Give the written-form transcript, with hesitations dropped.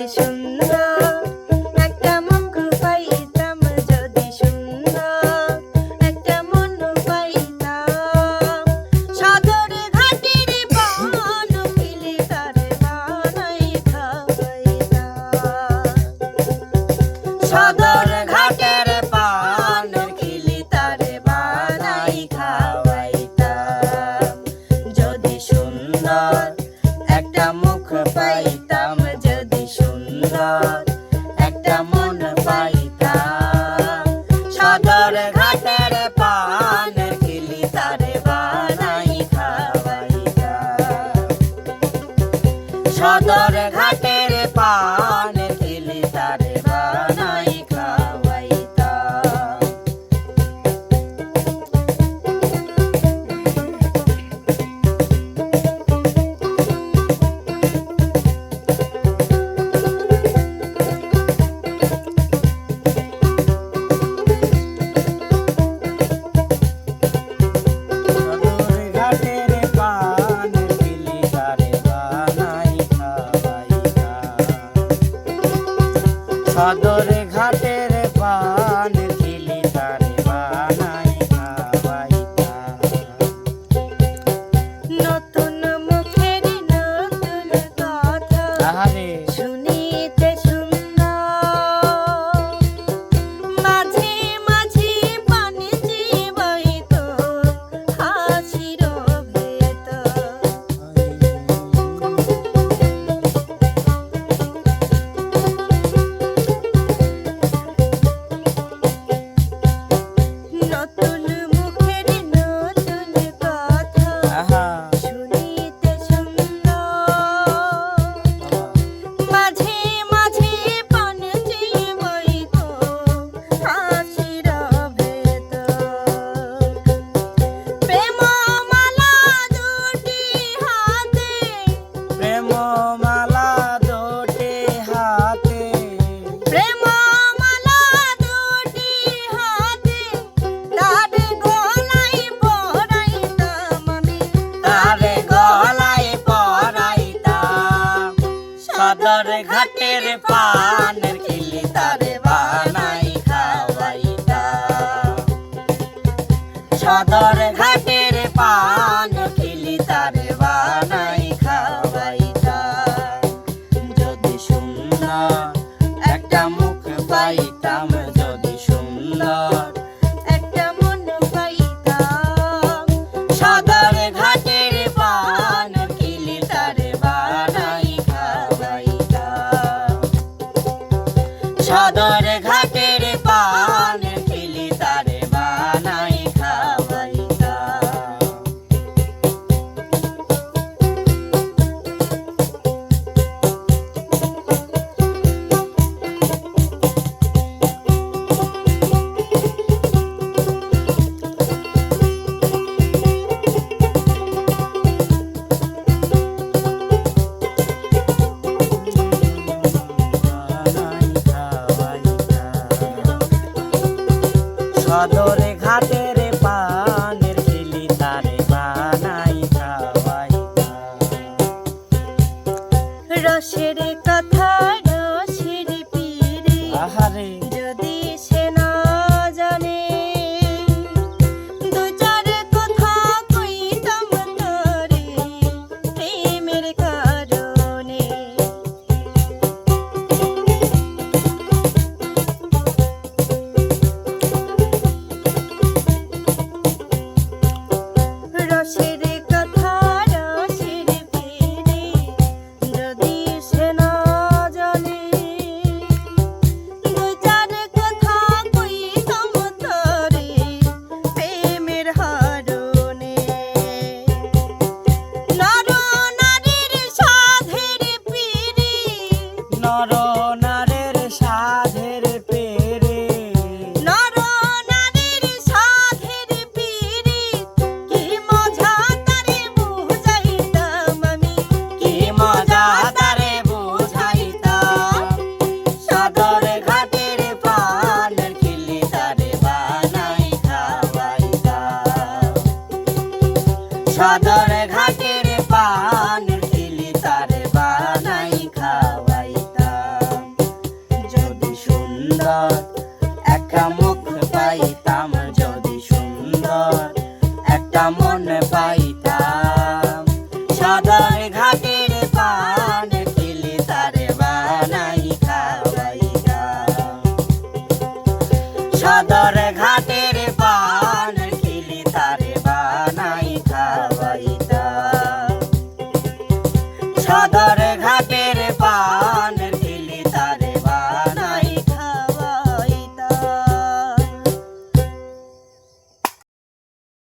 সুন্দর একটা মুখ পাইতাম, যদি সুন্দর একটা মন পাইতাম। সদর ঘাটের পান কিলি তারে বানাই খাওয়াইতাম। সদর ঘাটের পান কিলি তারে বানাই খাওয়াইতাম। যদি সুন্দর একটা মুখ পাইতাম, যদি সুন্দর একটা মন পাইতাম। সদর ঘাটের পান কিলি তারে বানাই খাওয়াইতাম। সদর ঘাটের পান কিলি তারে বানাই খাওয়াইতাম। সদর ঘাটের পান কিলি তারে বানাই খাওয়াইতাম। নতুন মুখের নতুন কথা আহারে শুনিতে সুন্দর, মাঝে মাঝে পানি জীবাইত হাসির ভেতর। নতুন মুখের নতুন কথা আহা শুনিতে সুন্দর, মাঝে মাঝে পান জীবাইত হাসির ভেতর। প্রেম মালা দুটি হাতে, প্রেম মালা দুটি হাতে, প্রেম মালা দুটি হাতে, তার গলায় পরাইতাম আমি, তারে গলায় পরাইতাম। সদর ঘাটের পান কিলি তারে বানাই খাওয়াইতাম। সদর ঘাটের পান কিলি তারে বানাই খাওয়াইতাম। যদি সুন্দর একটা মুখ পাইতাম, যদি সুন্দর একটা মন পাইতাম। সদর ঘাটের পান কিলি তারে বানাই খাওয়াইতাম। সদর ঘাটের পান কিলি তারে বানাই খাওয়াইতাম। সদর ঘাটের পানের কিলি তারে বানাই খাওয়াইতাম। রসের কথা রসের পীরে, আহারে যদি সে না জানে, দু চার কথা কইতাম তোরে প্রেমের কারণে। রসের কথা রসের পীরে, যদি সে না জানে, দু চার কথা কইতাম তোরে প্রেমের হারণে। নর নারীর সাধের পীরে, নর নারের সাধের পেরে, নর নারীর সাধের পীরে, কি মজা তারে বুঝাইতাম আমি, কি মজা তারে বুঝাইতাম। সদর ঘাটের পান কিলি তারে বানাই খাওয়াইতাম। সদর ঘাটের পান কিলি তারে বানাই খাওয়াইতাম। সুন্দর একটা মুখ পাইতাম যদি সুন্দর একটা মন পাইতাম সদর ঘাটের পান কিলি তারে বানাই খাওয়াইতাম সদর ঘাটের পান কিলি তারে বানাই খাওয়াইতাম সদর ঘাটের